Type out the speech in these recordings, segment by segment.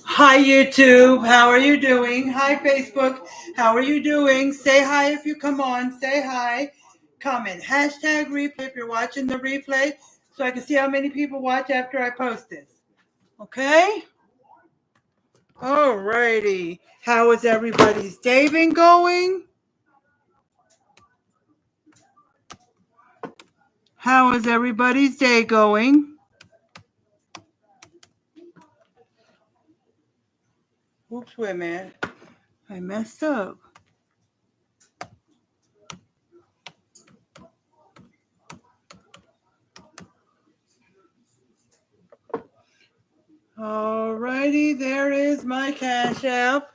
Hi YouTube, how are you doing? Hi Facebook, how are you doing? Say hi if you come on, say hi. Comment, hashtag replay if you're watching the replay so I can see how many people watch after I post this. Okay? Alrighty. How is everybody's day been going? How is everybody's day going? Oops, wait a minute. I messed up. Alrighty, there is my Cash App.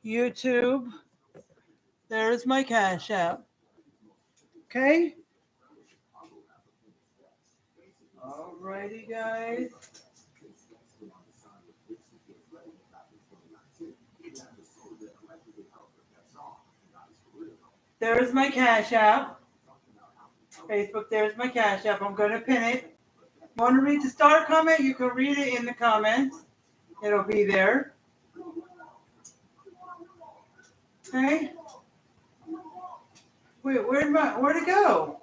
YouTube. There's my Cash App. Okay? Alrighty, guys. There's my Cash App. Facebook, there's my Cash App. I'm going to pin it. Want to read the star comment? You can read it in the comments. It'll be there. Okay? Wait, where'd it go?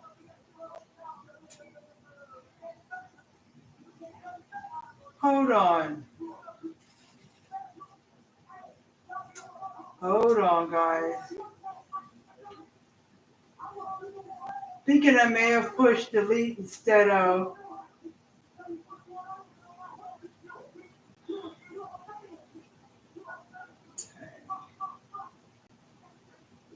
Hold on. Hold on, guys. Thinking I may have pushed delete instead of.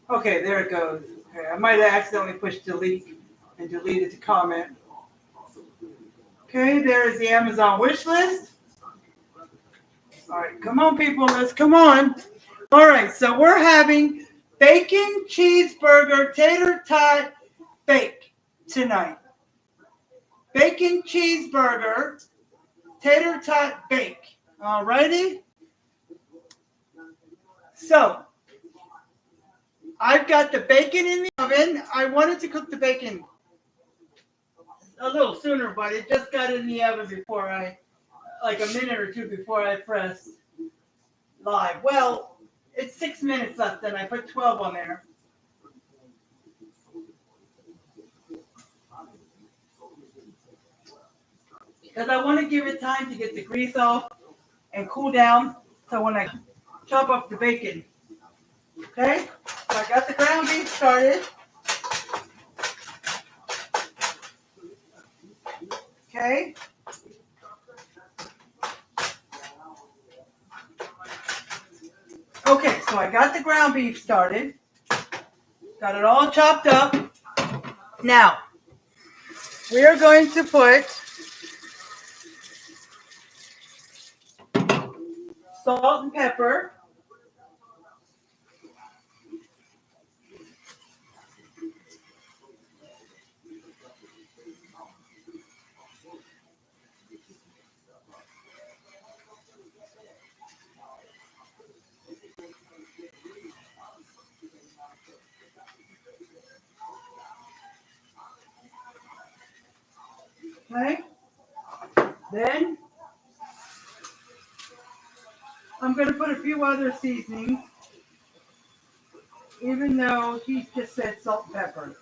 Okay, there it goes. Okay, I might have accidentally pushed delete and deleted the comment. Okay, there is the Amazon wish list. All right, come on, people, let's come on. All right, so we're having bacon cheeseburger tater tot bake tonight. Bacon cheeseburger tater tot bake. All righty. So I've got the bacon in the oven. I wanted to cook the bacon a little sooner, but it just got in the oven before like a minute or two before I pressed live. Well, it's 6 minutes left, and I put 12 on there. Because I want to give it time to get the grease off and cool down. So when I chop up the bacon, okay? So I got the ground beef started. Okay. Okay, so I got the ground beef started. Got it all chopped up. Now, we are going to put salt and pepper. Okay. Then I'm going to put a few other seasonings, even though he just said salt and pepper.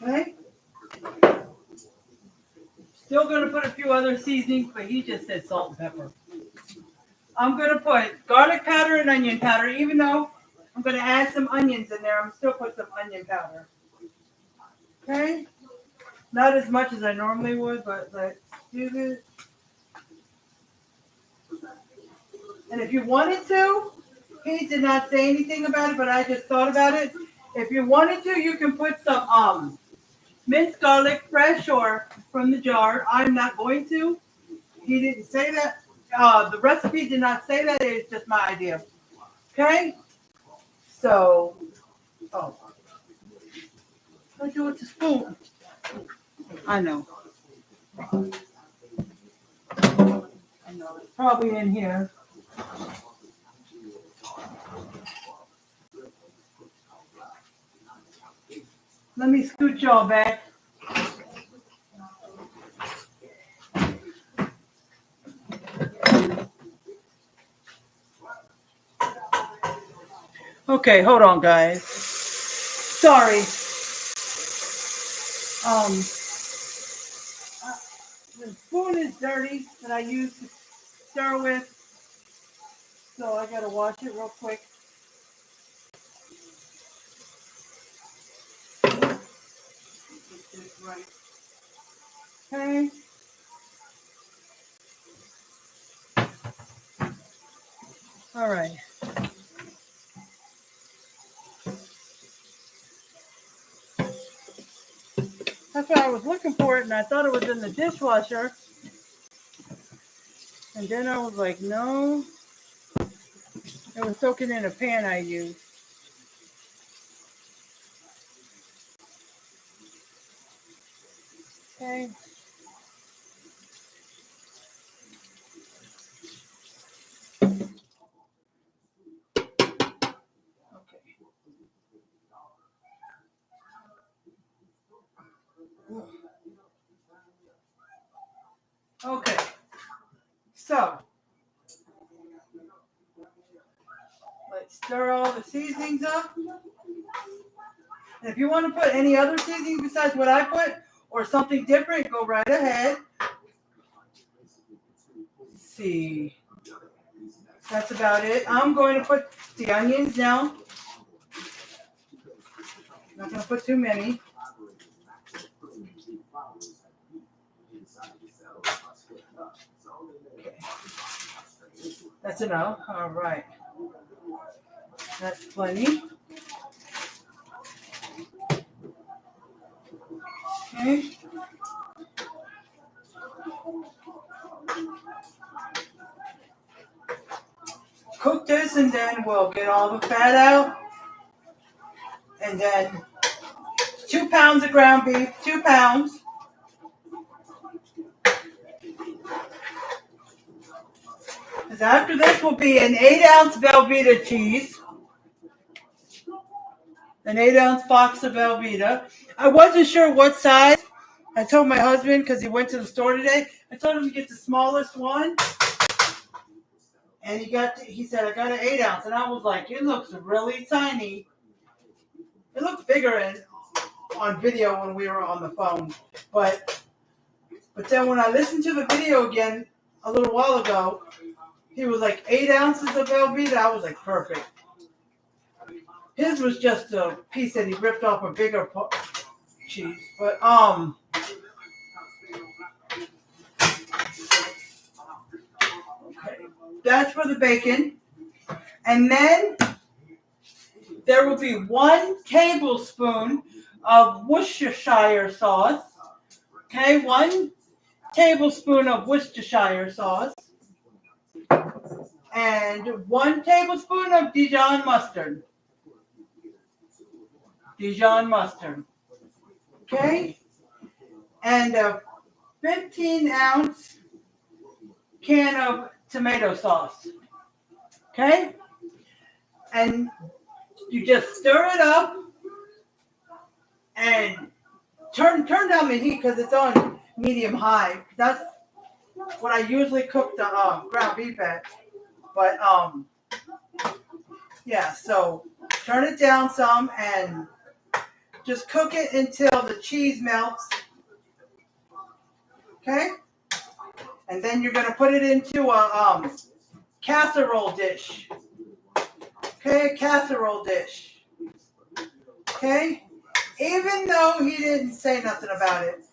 Okay. Still going to put a few other seasonings, but he just said salt and pepper. I'm going to put garlic powder and onion powder, even though I'm going to add some onions in there. I'm still put some onion powder. Okay? Not as much as I normally would, but let's do this. And if you wanted to, he did not say anything about it, but I just thought about it. If you wanted to, you can put some minced garlic, fresh or from the jar. I'm not going to. He didn't say that. The recipe did not say that. It's just my idea. Okay? So, I do it with the spoon. I know. Probably in here. Let me scoot y'all back. Okay, hold on, guys. Sorry. The spoon is dirty that I use to stir with, so I gotta wash it real quick. Get this right. Okay. All right. That's why I was looking for it, and I thought it was in the dishwasher. And then I was like, no. It was soaking in a pan I used. Okay. Okay. So, let's stir all the seasonings up. And if you want to put any other seasoning besides what I put or something different, go right ahead. Let's see. That's about it. I'm going to put the onions now. Not going to put too many. Okay. That's enough. All right. That's plenty. Okay. Cook this and then we'll get all the fat out. And then 2 pounds of ground beef, 2 pounds. Because after this will be an 8-ounce Velveeta cheese. An 8-ounce box of Velveeta. I wasn't sure what size. I told my husband, because he went to the store today, I told him to get the smallest one. And he said, I got an 8-ounce. And I was like, it looks really tiny. It looks bigger on video when we were on the phone. But then when I listened to the video again a little while ago, he was like 8 ounces of Velveeta. I was like, perfect. His was just a piece that he ripped off a bigger cheese. But, okay. That's for the bacon. And then there will be 1 tablespoon of Worcestershire sauce. Okay, 1 tablespoon of Worcestershire sauce. And 1 tablespoon of Dijon mustard. Dijon mustard. Okay? And a 15-ounce can of tomato sauce. Okay? And you just stir it up and turn down the heat because it's on medium high. That's what I usually cook the ground beef at. But yeah, so turn it down some and just cook it until the cheese melts. Okay? And then you're going to put it into a casserole dish. Okay, casserole dish. Okay? Even though he didn't say nothing about it,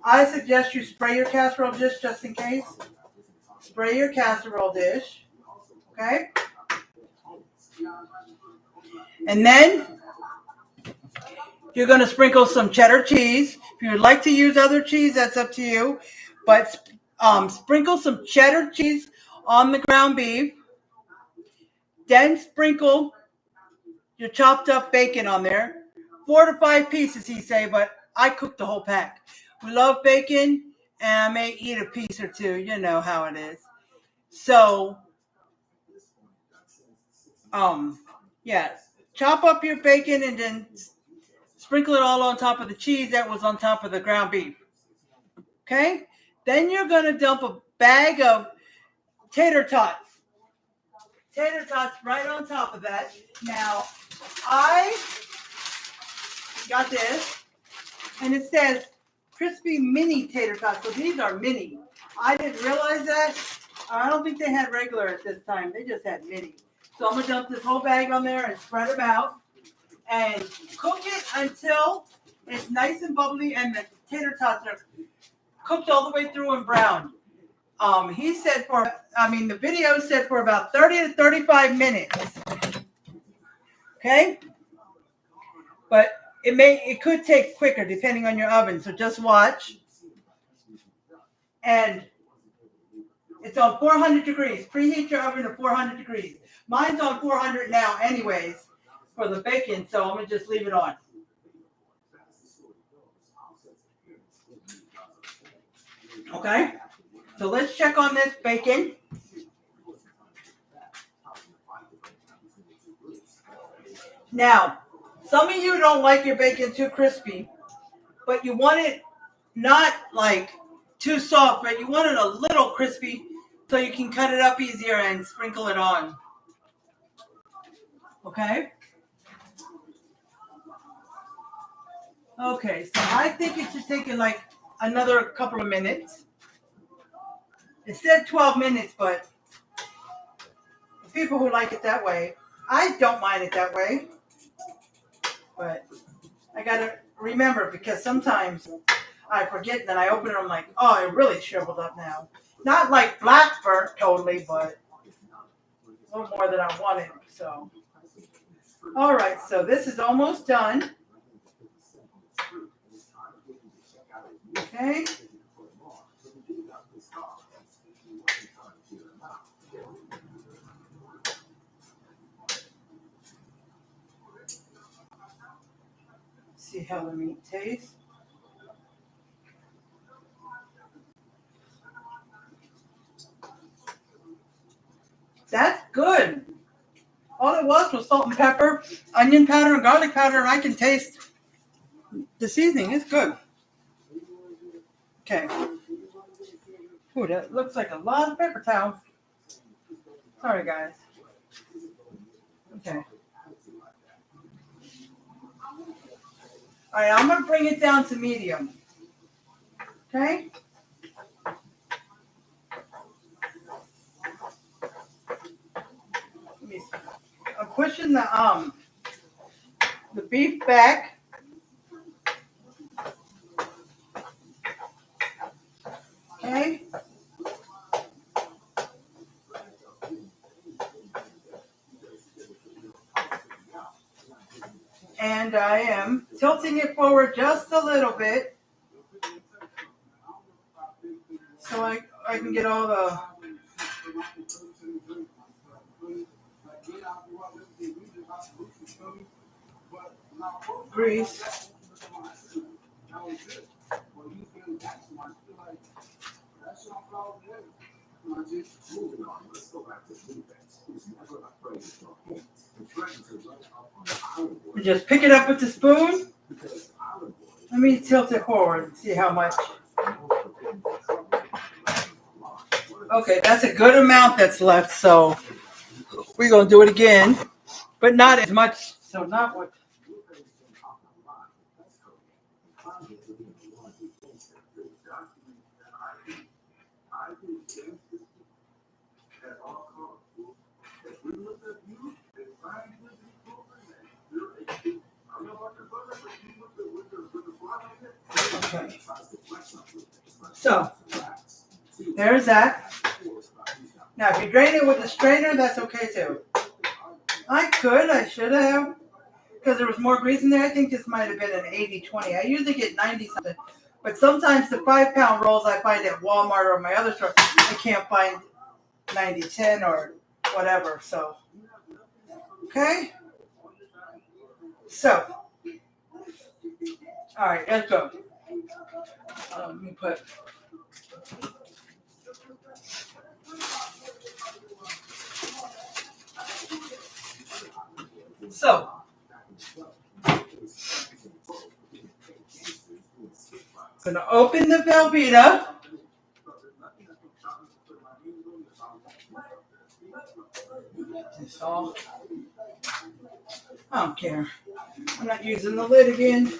I suggest you spray your casserole dish just in case. Spray your casserole dish. Okay? And then you're going to sprinkle some cheddar cheese. If you would like to use other cheese, that's up to you. But sprinkle some cheddar cheese on the ground beef. Then sprinkle your chopped up bacon on there. 4 to 5 pieces, he say, but I cooked the whole pack. We love bacon, and I may eat a piece or two. You know how it is. So, yeah, chop up your bacon and then sprinkle it all on top of the cheese that was on top of the ground beef. Okay? Then you're going to dump a bag of tater tots. Tater tots right on top of that. Now, I got this, and it says crispy mini tater tots. So these are mini. I didn't realize that. I don't think they had regular at this time. They just had mini. So I'm going to dump this whole bag on there and spread them out. And cook it until it's nice and bubbly and the tater tots are cooked all the way through and browned. The video said for about 30 to 35 minutes. Okay? But it could take quicker depending on your oven. So just watch. And it's on 400 degrees. Preheat your oven to 400 degrees. Mine's on 400 now anyways for the bacon, so I'm going to just leave it on. Okay? So let's check on this bacon. Now, some of you don't like your bacon too crispy, but you want it not like too soft, but you want it a little crispy so you can cut it up easier and sprinkle it on. Okay? Okay, so I think it should take it like another couple of minutes. It said 12 minutes, but people who like it that way, I don't mind it that way. But I gotta remember because sometimes I forget and then I open it and I'm like, oh, it really shriveled up now. Not like black burnt totally, but a little more than I wanted. So, all right, so this is almost done. Okay. See how the meat tastes. That's good. All it was salt and pepper, onion powder, and garlic powder, and I can taste the seasoning. It's good. Okay. Ooh, that looks like a lot of paper towels. Sorry, guys. Okay. All right, I'm going to bring it down to medium. Okay? I'm pushing the beef back. Okay? And I am tilting it forward just a little bit so I can get all the grease. We just pick it up with the spoon. Let me tilt it forward and see how much. Okay, that's a good amount that's left, so we're going to do it again, but not as much. So not what. Okay. So, there's that. Now, if you drain it with a strainer, that's okay too. I should have, because there was more grease in there. I think this might have been an 80-20. I usually get 90 something, but sometimes the 5-pound rolls I find at Walmart or my other store, I can't find 90-10 or whatever. So, okay. So, all right, let's go. Let me put. So, I'm going to open the Velveeta. I don't care. I'm not using the lid again.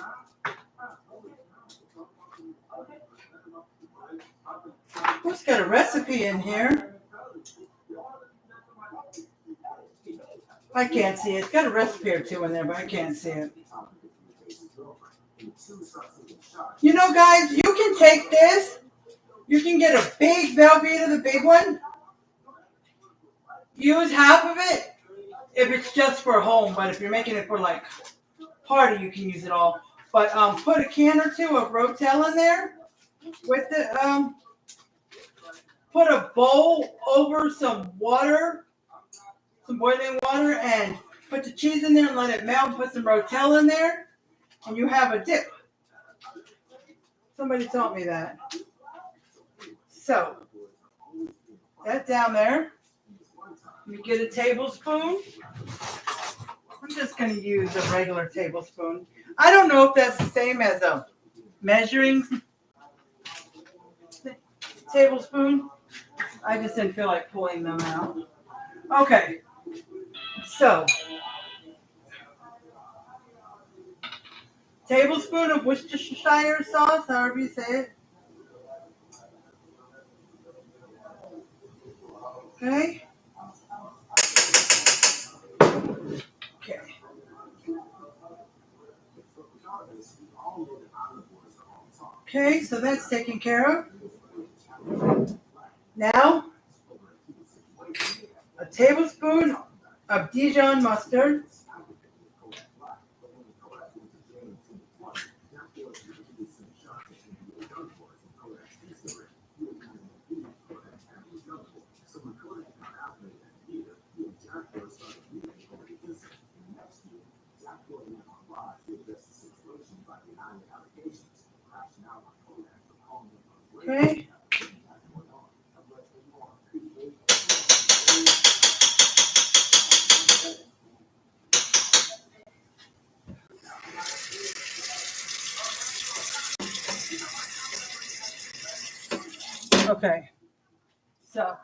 Who's got a recipe in here? I can't see it. It's got a recipe or two in there, but I can't see it. You know, guys, you can take this. You can get a big Velveeta, the big one. Use half of it if it's just for home, but if you're making it for like party, you can use it all. But put a can or two of Rotel in there with the put a bowl over some water, some boiling water, and put the cheese in there and let it melt. And put some Rotel in there, and you have a dip. Somebody taught me that. So that down there. You get a tablespoon. I'm just going to use a regular tablespoon. I don't know if that's the same as a measuring tablespoon. I just didn't feel like pulling them out. Okay. So, tablespoon of Worcestershire sauce, however you say it. Okay. Okay, so that's taken care of. Now, a tablespoon of Dijon mustard. Okay. Okay. So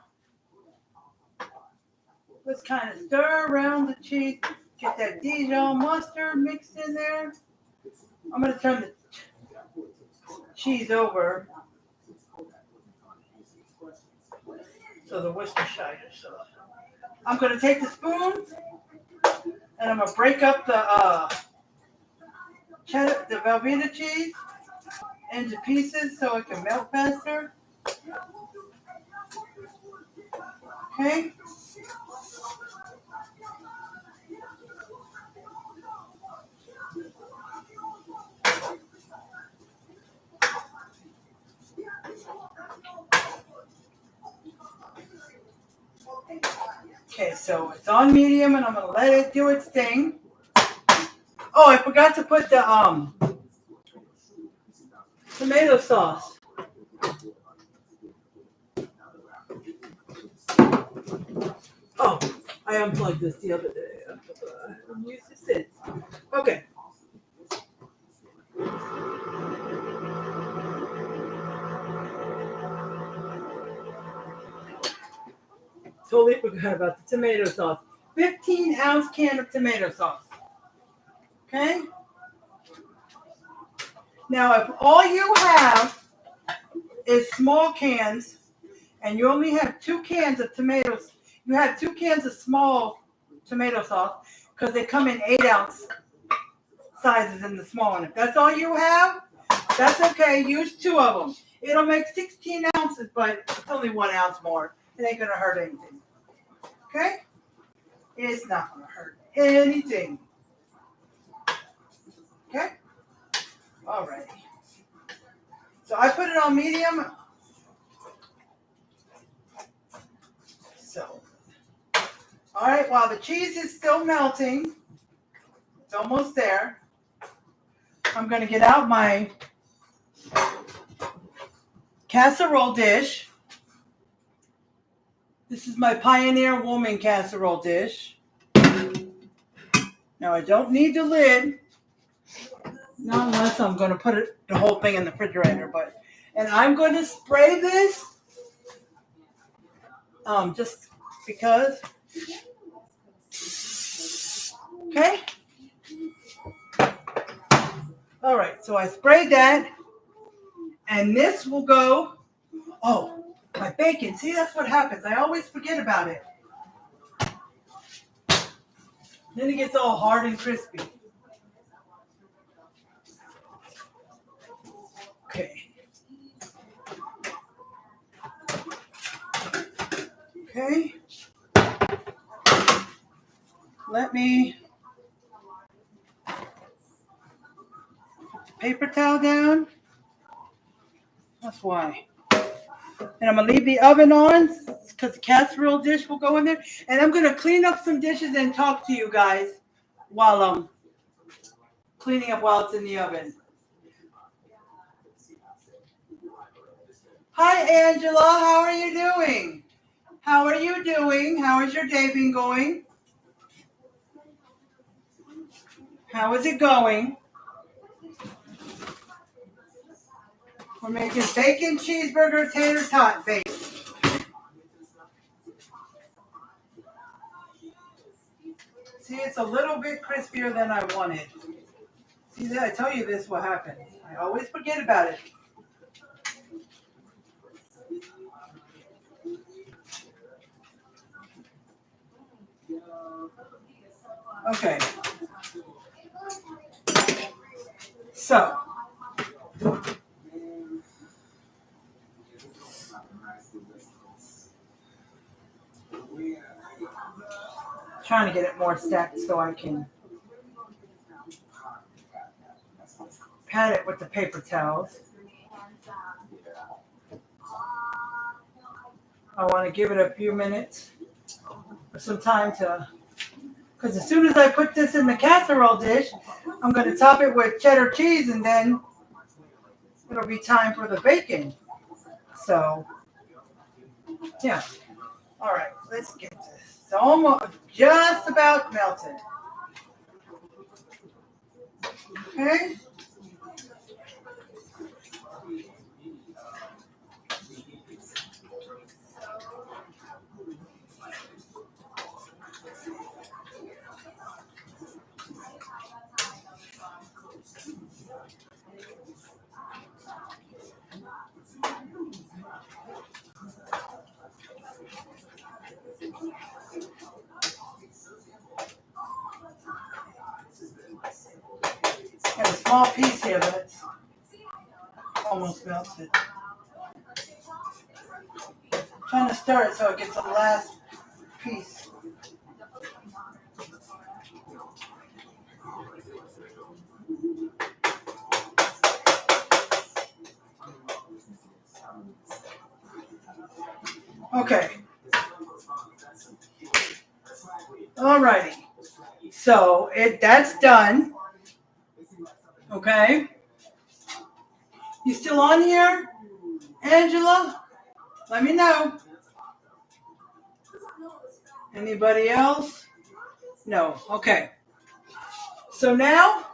let's kind of stir around the cheese. Get that Dijon mustard mixed in there. I'm going to turn the cheese over. So the Worcestershire sauce. I'm going to take the spoon and I'm going to break up the cheddar, the Velveeta cheese into pieces so it can melt faster. Okay. Okay, so it's on medium and I'm going to let it do its thing. Oh, I forgot to put the tomato sauce. Oh, I unplugged this the other day. I haven't used it since. Okay. Totally forgot about the tomato sauce. 15-ounce can of tomato sauce. Okay? Now, if all you have is small cans and you only have 2 cans of tomatoes, you have 2 cans of small tomato sauce because they come in 8-ounce sizes in the small one. If that's all you have, that's okay. Use 2 of them. It'll make 16 ounces, but it's only 1 ounce more. It ain't going to hurt anything. Okay? It's not going to hurt anything. Okay? Alrighty. So I put it on medium. So, alright, while the cheese is still melting, it's almost there, I'm going to get out my casserole dish. This is my Pioneer Woman casserole dish. Now I don't need the lid, not unless I'm going to put the whole thing in the refrigerator. And I'm going to spray this, just because. Okay. All right. So I sprayed that, and this will go. Oh, my bacon. See, that's what happens. I always forget about it. Then it gets all hard and crispy. Okay. Okay. Let me put the paper towel down. That's why. And I'm going to leave the oven on because the casserole dish will go in there. And I'm going to clean up some dishes and talk to you guys while I'm cleaning up while it's in the oven. Hi, Angela. How are you doing? How are you doing? How is your day been going? How is it going? We're making bacon cheeseburger tater tot bake. See, it's a little bit crispier than I wanted. See, I tell you this will happen. I always forget about it. Okay. So. Trying to get it more stacked so I can pat it with the paper towels. I want to give it a few minutes or some time to, because as soon as I put this in the casserole dish, I'm going to top it with cheddar cheese and then it'll be time for the bacon. So, yeah. All right, let's get this. It's almost just about melted. Okay. I have a small piece here, but it's almost melted. I'm trying to stir it so it gets the last piece. Okay. Alrighty. So that's done. Okay. You still on here, Angela? Let me know. Anybody else? No. Okay. So now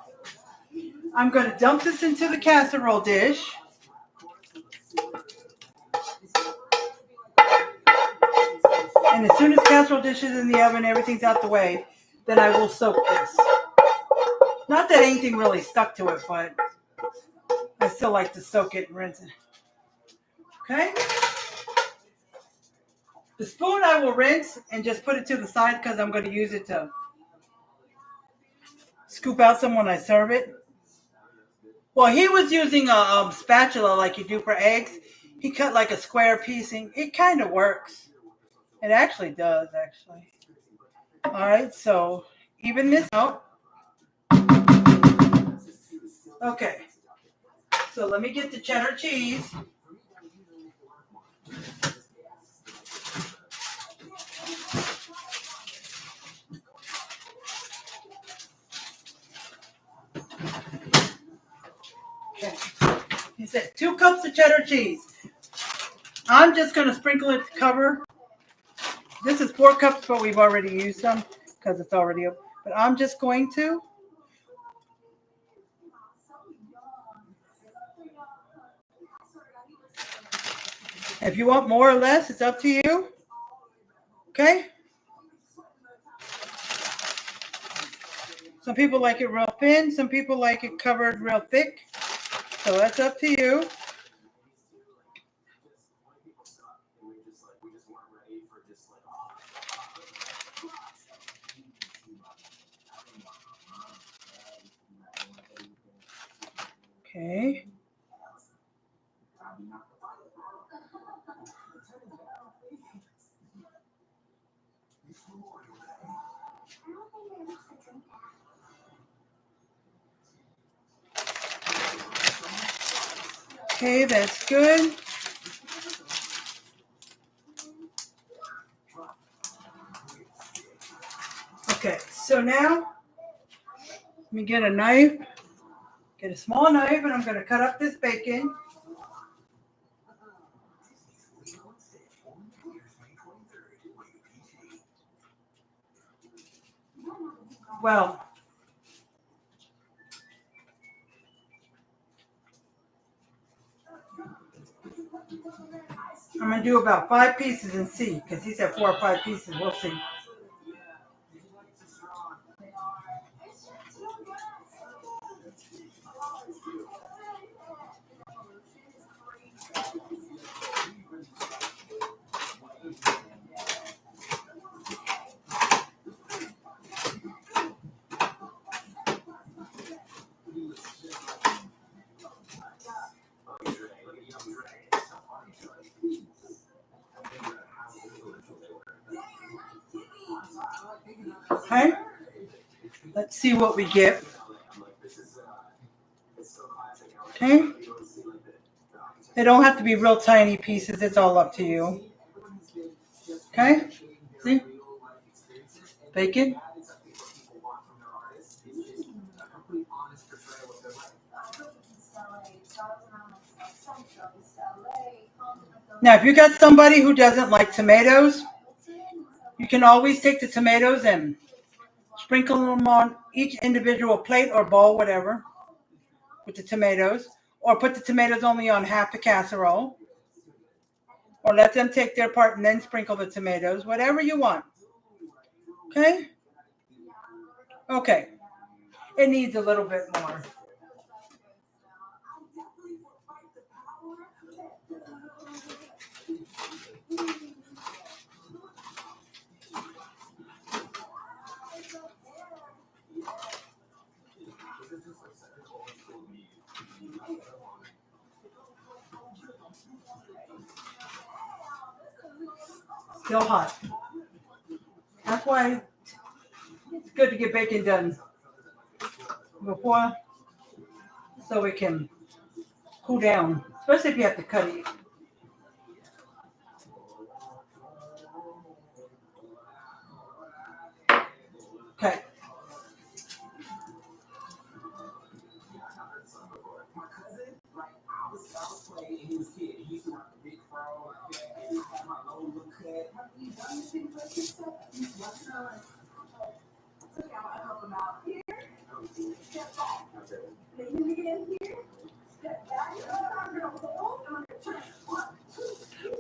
I'm going to dump this into the casserole dish. And as soon as casserole dish is in the oven, everything's out the way, then I will soak this. Not that anything really stuck to it, but I still like to soak it and rinse it. Okay? The spoon I will rinse and just put it to the side because I'm going to use it to scoop out some when I serve it. Well, he was using a spatula like you do for eggs. He cut like a square piece, and it kind of works. It actually does, actually. All right, so even this out. Okay, so let me get the cheddar cheese. Okay, he said 2 cups of cheddar cheese. I'm just going to sprinkle it to cover. This is 4 cups, but we've already used some because it's already up. But I'm just going to. If you want more or less, it's up to you. Okay? Some people like it real thin. Some people like it covered real thick. So that's up to you. Okay. Okay, that's good. Okay, so now let me get a knife. Get a small knife, and I'm going to cut up this bacon. Well, I'm going to do about 5 pieces and see, because he said 4 or 5 pieces. We'll see. Okay, let's see what we get. Okay, they don't have to be real tiny pieces. It's all up to you. Okay, see? Bacon. Now, if you got somebody who doesn't like tomatoes, you can always take the tomatoes and sprinkle them on each individual plate or bowl, whatever, with the tomatoes. Or put the tomatoes only on half the casserole. Or let them take their part and then sprinkle the tomatoes. Whatever you want. Okay? Okay. It needs a little bit more. Still hot. That's why it's good to get bacon done before, so it can cool down, especially if you have to cut it. Okay.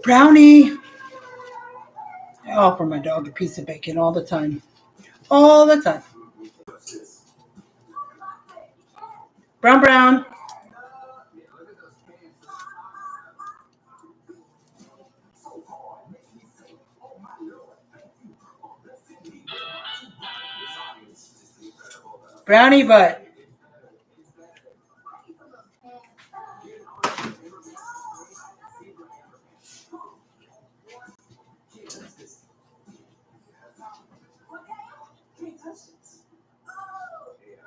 Brownie. I offer my dog a piece of bacon all the time. All the time. Brown, brown. Brownie butt.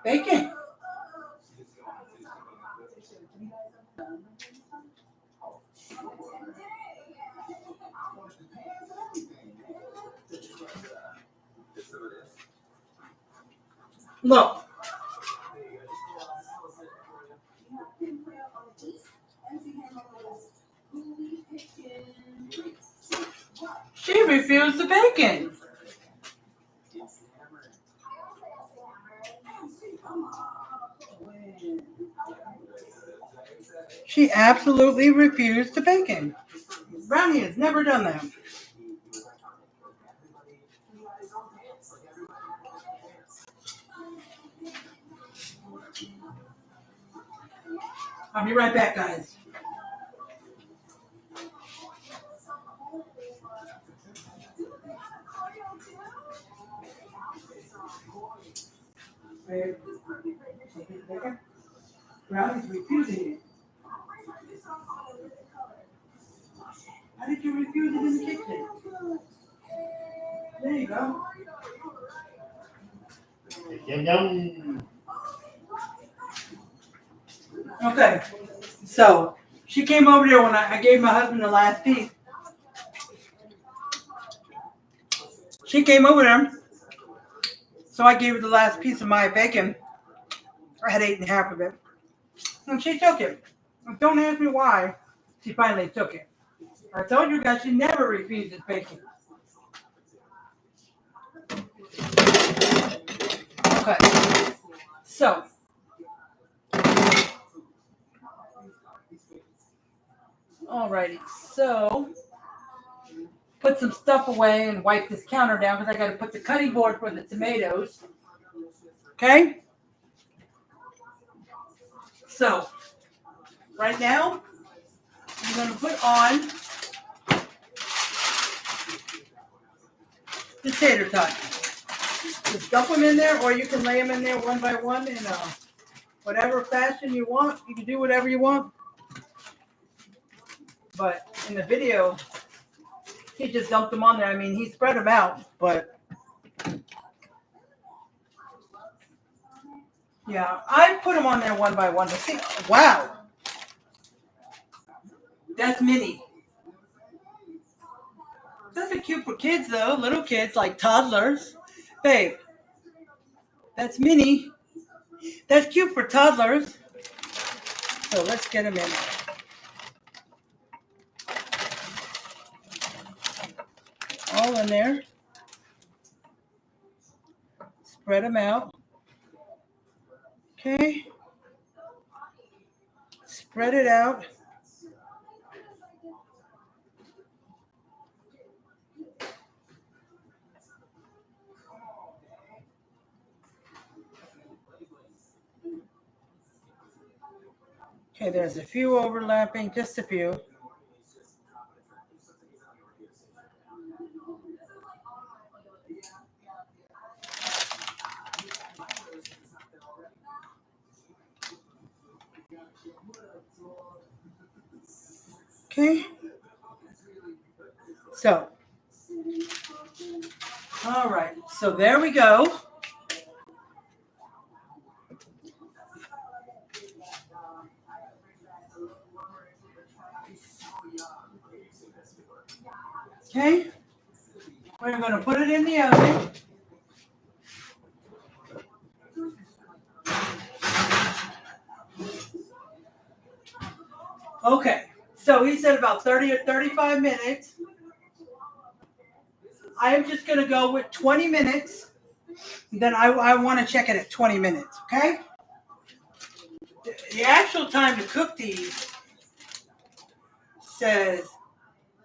Bacon. Look. She refused the bacon. She absolutely refused the bacon. Brownie has never done that. I'll be right back, guys. Brownie's refusing it. How did you refuse it in the kitchen? There you go. Okay, so she came over there when I gave my husband the last piece. She came over there, so I gave her the last piece of my bacon. I had eaten half of it, and she took it. Don't ask me why she finally took it. I told you guys she never refuses bacon. Okay, so alrighty, so put some stuff away and wipe this counter down because I got to put the cutting board for the tomatoes. Okay, so right now I'm going to put on the tater tots. Just dump them in there, or you can lay them in there one by one in whatever fashion you want. You can do whatever you want. But in the video, he just dumped them on there. I mean, he spread them out, but yeah, I put them on there one by one to see. Wow, that's mini. Those are cute for kids, though. Little kids, like toddlers. Babe, that's mini. That's cute for toddlers. So let's get them in. All in there. Spread them out. Okay. Spread it out. Okay, there's a few overlapping, just a few. Okay. So, all right. So there we go. Okay. We're going to put it in the oven. Okay. So he said about 30 or 35 minutes. I am just going to go with 20 minutes. Then I want to check it at 20 minutes. Okay. The actual time to cook these says,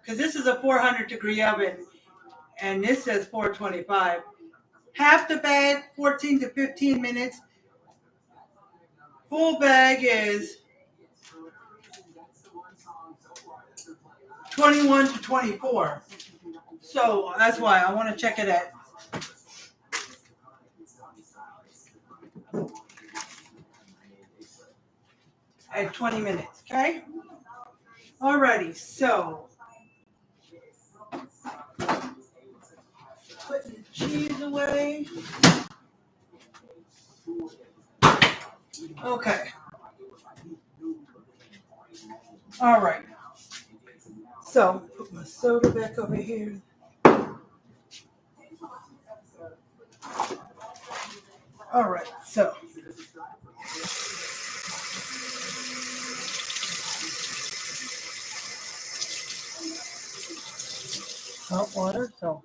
because this is a 400-degree oven, and this says 425. Half the bag, 14 to 15 minutes. Full bag is 21 to 24. So that's why I want to check it at 20 minutes. Okay. Alrighty. So putting the cheese away. Okay. All right. So put my soda back over here. All right. So hot water. So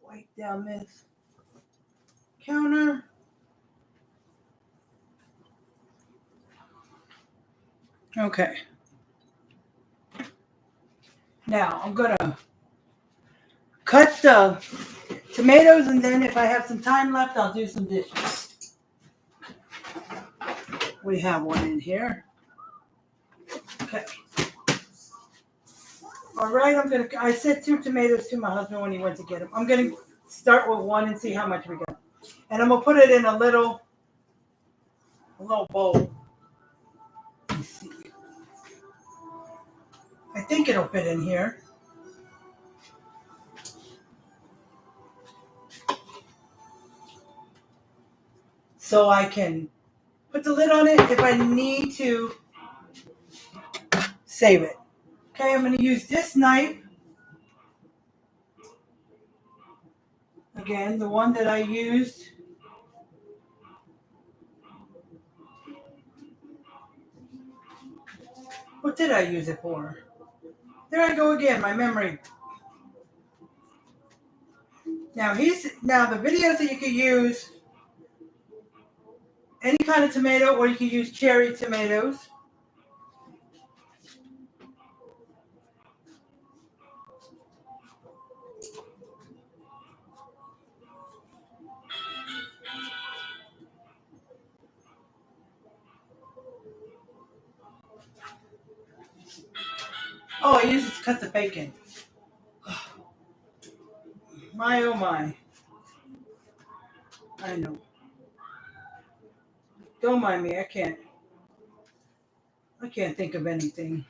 wipe down this counter. Okay. Now I'm gonna cut the tomatoes, and then if I have some time left, I'll do some dishes. We have one in here. Okay. All right, I said 2 tomatoes to my husband when he went to get them. I'm gonna start with one and see how much we got. And I'm gonna put it in a little bowl. Let me see. I think it'll fit in here. So I can put the lid on it if I need to save it. Okay, I'm gonna use this knife. Again, the one that I used. What did I use it for? There I go again, my memory. Now the video that you could use any kind of tomato, or you could use cherry tomatoes. Oh, I use it to cut the bacon. My oh my. I know. Don't mind me, I can't think of anything.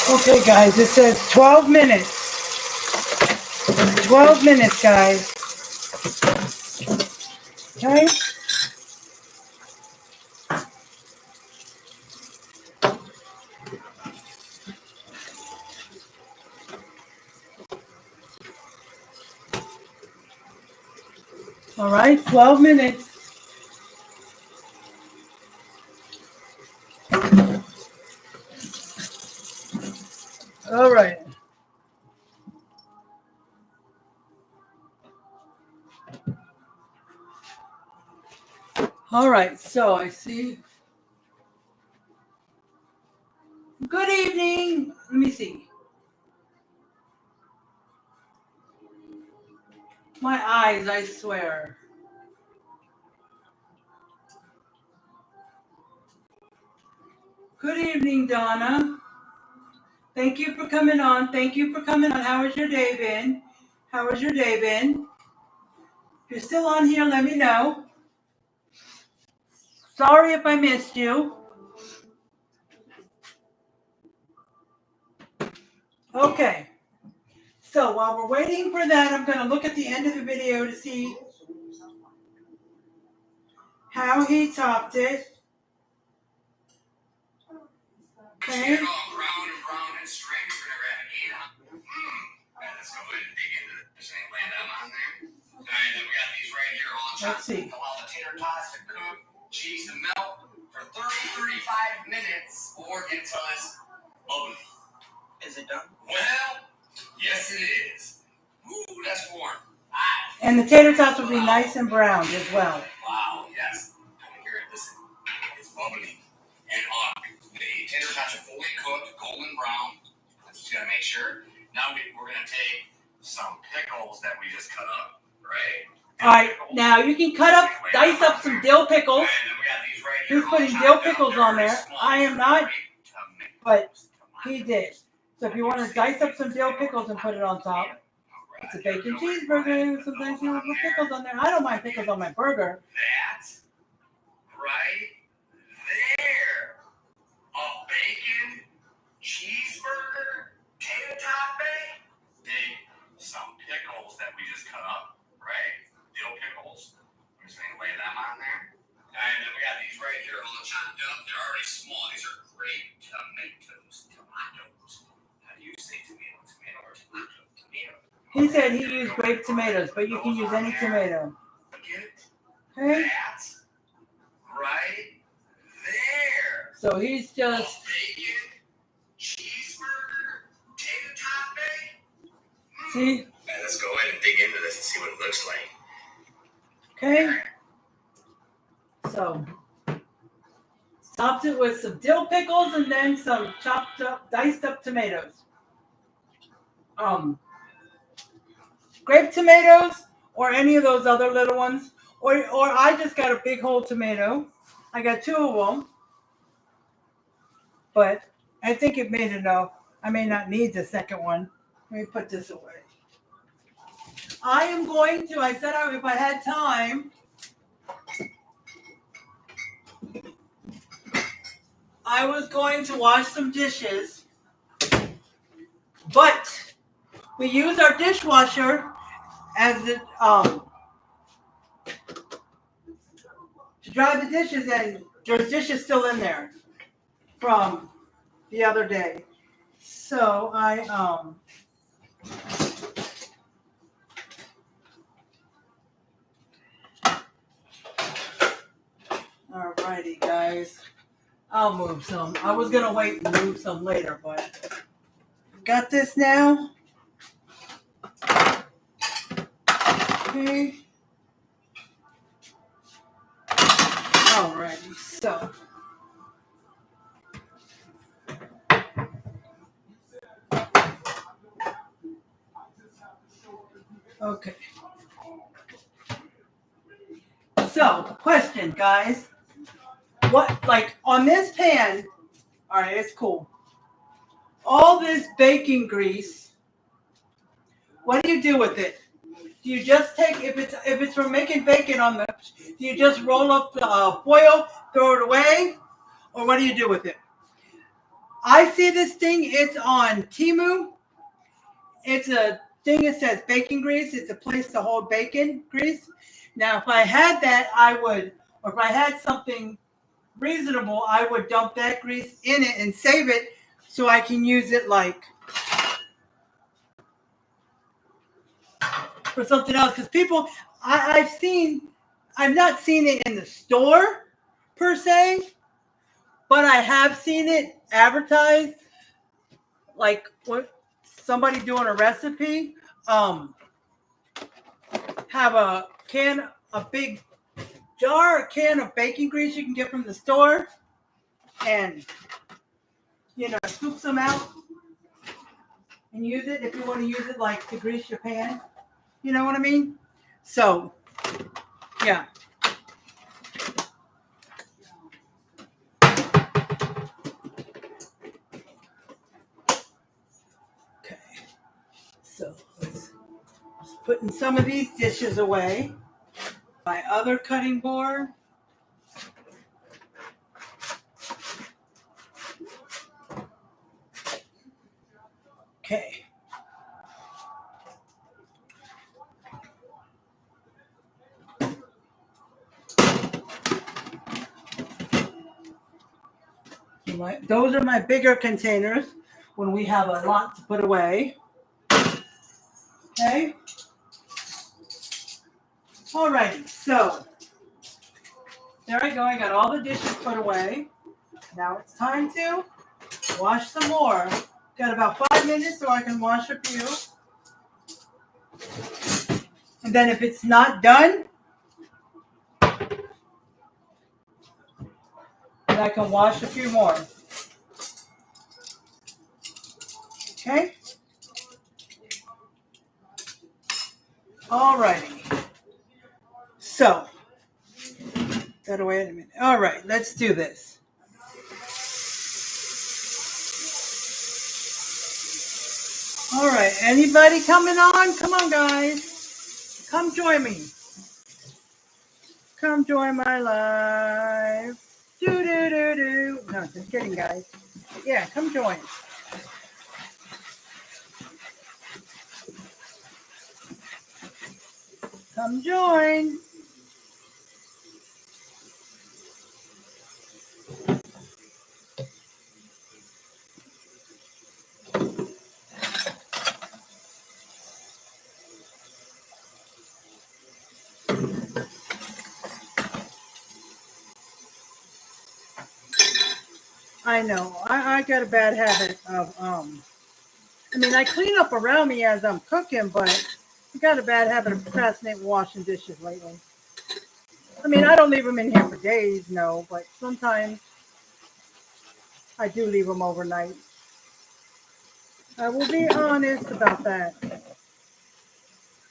Okay, guys, it says 12 minutes. 12 minutes, guys. Okay? All right, 12 minutes. All right. All right, so I see. Good evening. Let me see. My eyes, I swear. Good evening, Donna. Thank you for coming on. Thank you for coming on. How has your day been? How has your day been? If you're still on here, let me know. Sorry if I missed you. Okay. So while we're waiting for that, I'm going to look at the end of the video to see how he topped it. Okay. Let's see. Allow the tater tots to cook, cheese and melt for 30-35 minutes or until it's bubbly. Is it done? Well, yes it is. Ooh, that's warm. And the tater tots will be nice and browned as well. Wow, yes. I can hear it. Listen, it's bubbly and hot. The tater tots are fully cooked, golden brown. That's just gonna make sure. Now we're gonna take some pickles that we just cut up, right? All right, now you can dice up some dill pickles. He's putting dill pickles on there. I am not, but he did. So if you want to dice up some dill pickles and put it on top, it's a bacon cheeseburger. Sometimes you want to put pickles on there. I don't mind pickles on my burger. That's right there. A bacon cheeseburger, tater tot bake. Take some pickles that we just cut up, right? Dill pickles. We're just going to lay them on there. And then we got these right here all chopped up. They're already small. These are great tomatoes. Tomatoes. How do you say tomato? Tomato or tomato? Tomato. He said he used grape tomatoes, but you can use any tomato. Okay? That's right there. So he's just... Bacon, cheeseburger, tater tot bake. See? Right, let's go ahead and dig into this and see what it looks like. Okay? So, topped it with some dill pickles and then some chopped up, diced up tomatoes. grape tomatoes or any of those other little ones. Or I just got a big whole tomato. I got two of them, but I think it made enough. I may not need the second one. Let me put this away. I am going to, I said if I had time, I was going to wash some dishes, but we use our dishwasher as to dry the dishes, and there's dishes still in there from the other day. So alrighty guys, I'll move some. I was gonna wait and move some later, but got this now. Okay. Alrighty, so okay. So question, guys. What, like on this pan? All right, it's cool. All this bacon grease. What do you do with it? Do you just take, if it's for making bacon on the, do you just roll up the foil, throw it away, or what do you do with it? I see this thing. It's on Temu. It's a thing that says bacon grease. It's a place to hold bacon grease. Now, if I had that, I would, or if I had something reasonable, I would dump that grease in it and save it so I can use it like for something else. Because people, I've not seen it in the store per se, but I have seen it advertised, like what somebody doing a recipe. Have a big jar, a can of bacon grease you can get from the store, and scoop some out and use it if you want to use it like to grease your pan. You know what I mean? So, yeah. Okay. So, let's putting some of these dishes away. My other cutting board. Okay. Those are my bigger containers when we have a lot to put away. Okay. Alrighty, so there I go. I got all the dishes put away. Now it's time to wash some more. Got about 5 minutes so I can wash a few. And then if it's not done, then I can wash a few more. Okay? Alrighty. So, gotta wait a minute. Alright, let's do this. Alright, anybody coming on? Come on, guys. Come join me. Come join my live. Do. No, just kidding, guys. Yeah, come join. Come join. I know. I got a bad habit of I clean up around me as I'm cooking, but I got a bad habit of procrastinating washing dishes lately. I don't leave them in here for days, no, but sometimes I do leave them overnight. I will be honest about that.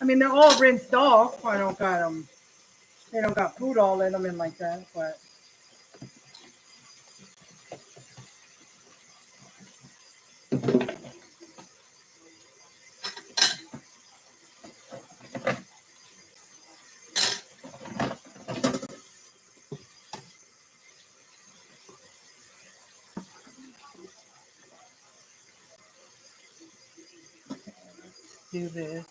I mean, they're all rinsed off. I don't got them. They don't got food all in them and like that, but. Do this.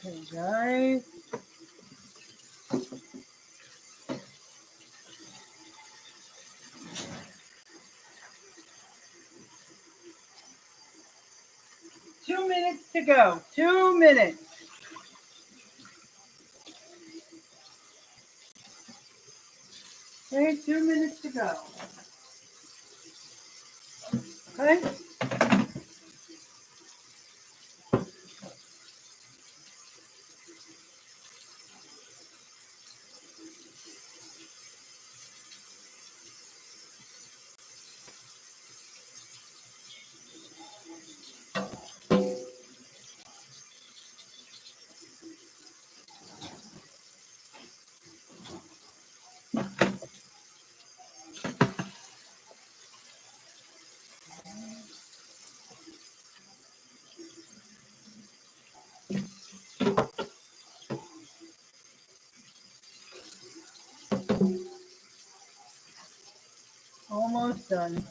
Okay, guys. Two minutes to go. 2 minutes. Okay, 2 minutes to go. Okay. Almost done.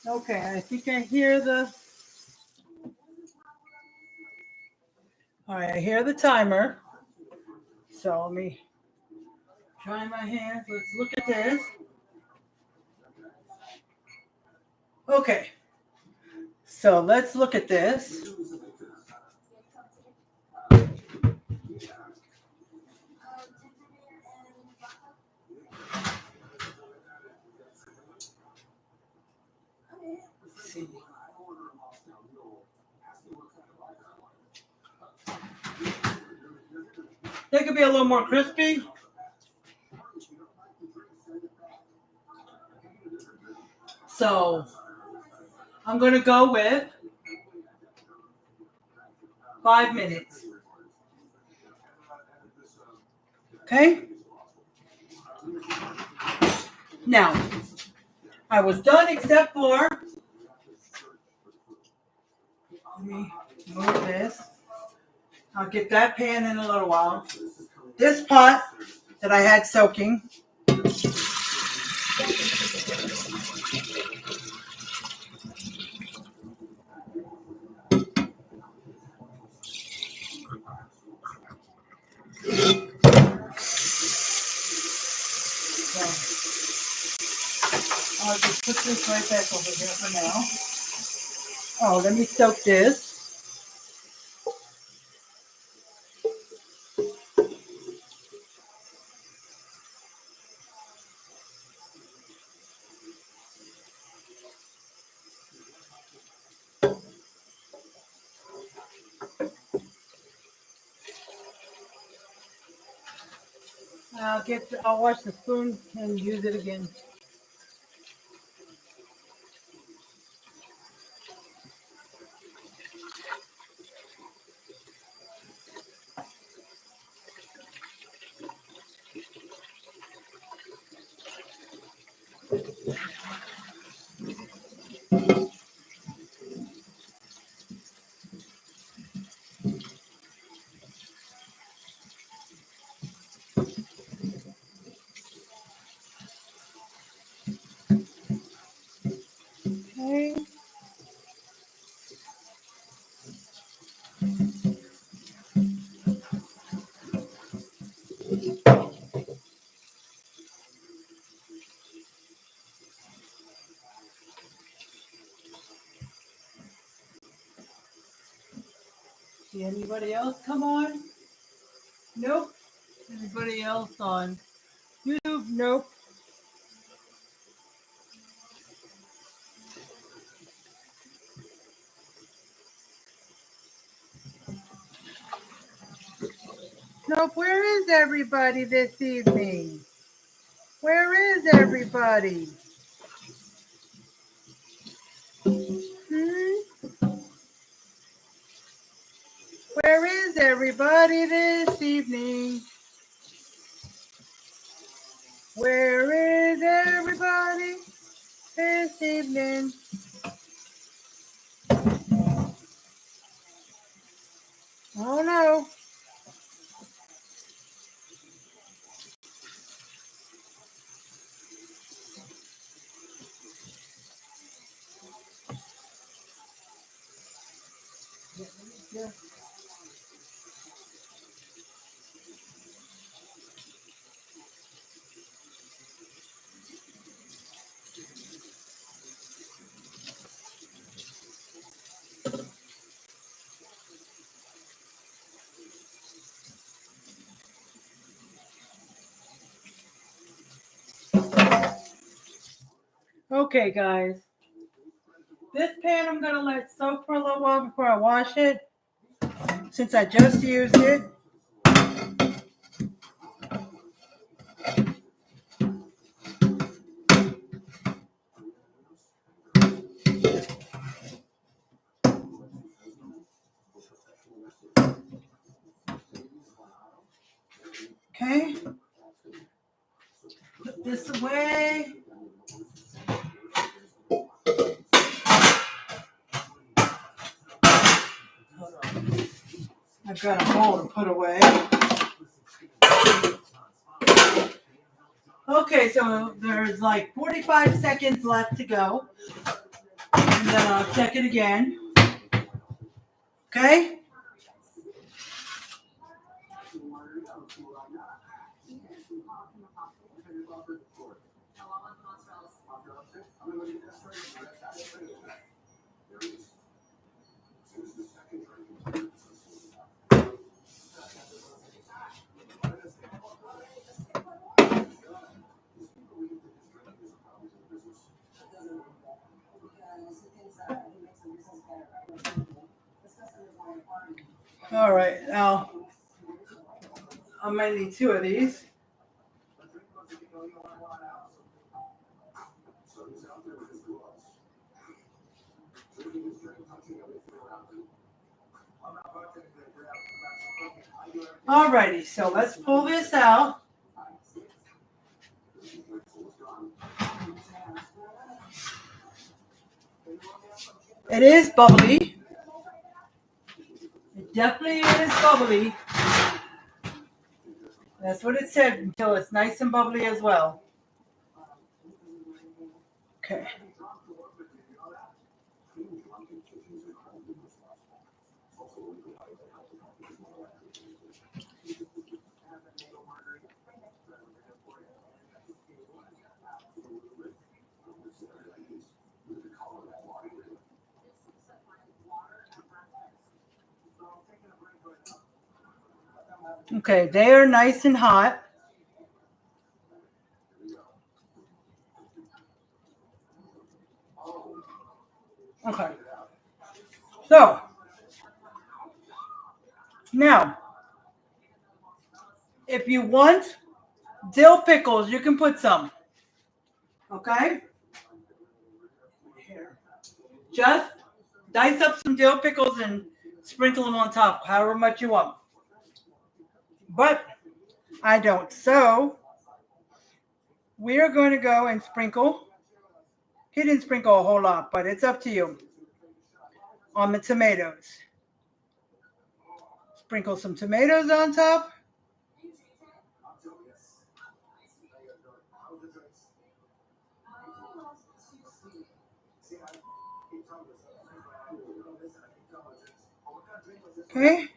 Okay, I think I hear the. All right, I hear the timer. So let me try my hands. Let's look at this. Okay, so let's look at this. Let's see. They could be a little more crispy. So I'm going to go with 5 minutes. Okay? Now, I was done except for, let me move this. I'll get that pan in a little while. This pot that I had soaking. So I'll just put this right back over here for now. Oh, let me soak this. I'll wash the spoon and use it again. Okay. See anybody else come on? Nope. Anybody else on YouTube? Nope. Nope. Where is everybody this evening? Where is everybody? Hmm? Where is everybody this evening? Where is everybody this evening? Oh no. Yeah. Okay, guys. This pan I'm gonna let soak for a little while before I wash it, since I just used it. Okay. Put this away. Hold on. I've got a bowl to put away. Okay, so there's like 45 seconds left to go. And then I'll check it again. Okay? All right, now I might need two of these. Alrighty, so let's pull this out. It is bubbly. It definitely is bubbly. That's what it said until it's nice and bubbly as well. Okay. Okay, they are nice and hot. Okay. So, now, if you want Dill pickles, you can put some. Okay? Here. Just dice up some dill pickles and sprinkle them on top, however much you want. But I don't. So we are going to go and sprinkle. He didn't sprinkle a whole lot, but it's up to you. On the tomatoes. Sprinkle some tomatoes on top. Okay.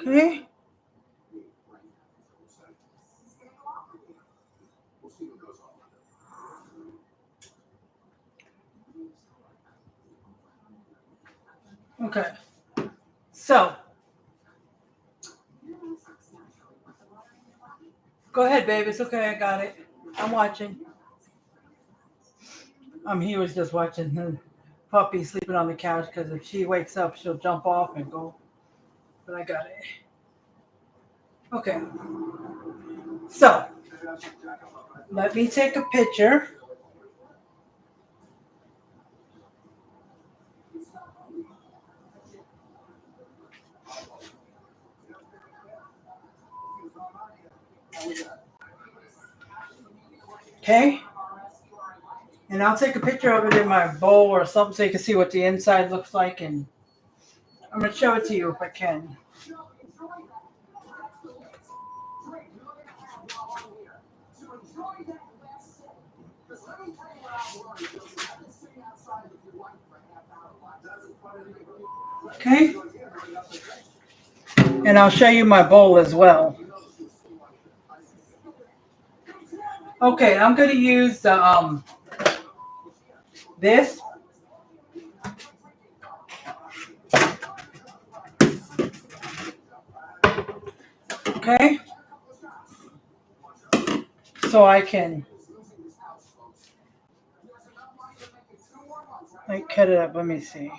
Okay. Okay. So, go ahead, babe. It's okay. I got it. I'm watching. He was just watching the puppy sleeping on the couch because if she wakes up, she'll jump off and go. But I got it. Okay. So, let me take a picture. Okay. And I'll take a picture of it in my bowl or something so you can see what the inside looks like. And I'm going to show it to you if I can. Okay. And I'll show you my bowl as well. Okay, I'm going to use the this. Okay. So I can cut it up. Let me see.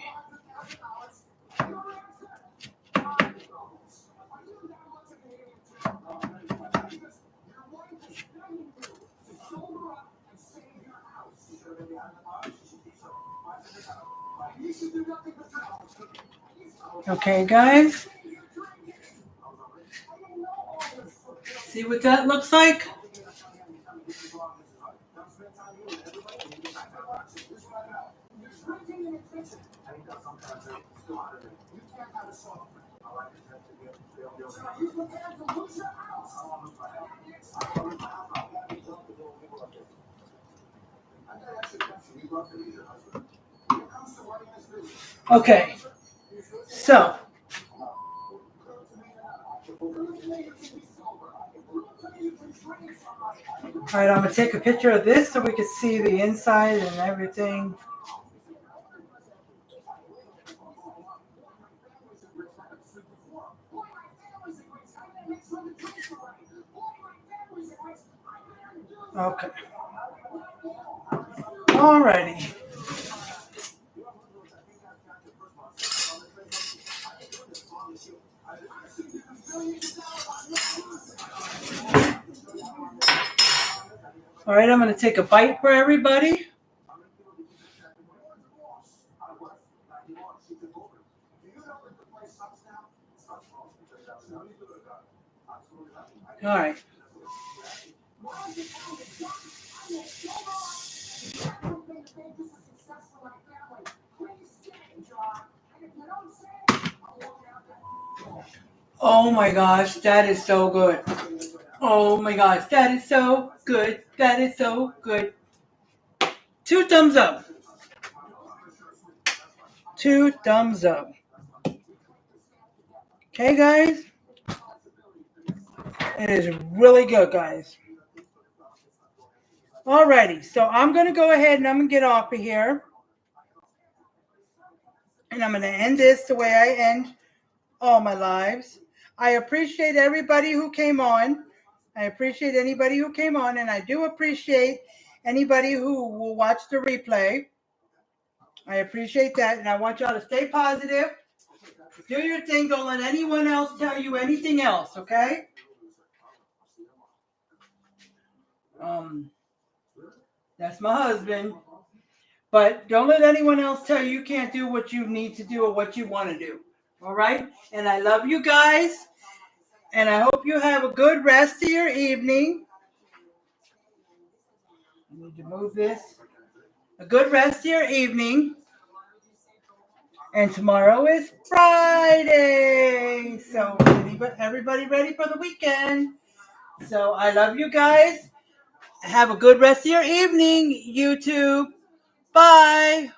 Okay, guys. See what that looks like? Okay. So, all right, I'm going to take a picture of this so we can see the inside and everything. Okay. Alrighty. All right, I'm going to take a bite for everybody. All right. Oh my gosh, that is so good. Oh my gosh, that is so good. That is so good. 2 thumbs up. 2 thumbs up. Okay, guys? It is really good, guys. Alrighty, so I'm going to go ahead and I'm going to get off of here. And I'm going to end this the way I end all my lives. I appreciate everybody who came on. I appreciate anybody who came on, and I do appreciate anybody who will watch the replay. I appreciate that, and I want y'all to stay positive. Do your thing. Don't let anyone else tell you anything else, okay? That's my husband. But don't let anyone else tell you can't do what you need to do or what you want to do. All right? And I love you guys. And I hope you have a good rest of your evening. I need to move this. A good rest of your evening. And tomorrow is Friday. So everybody ready for the weekend. So I love you guys. Have a good rest of your evening, YouTube. Bye.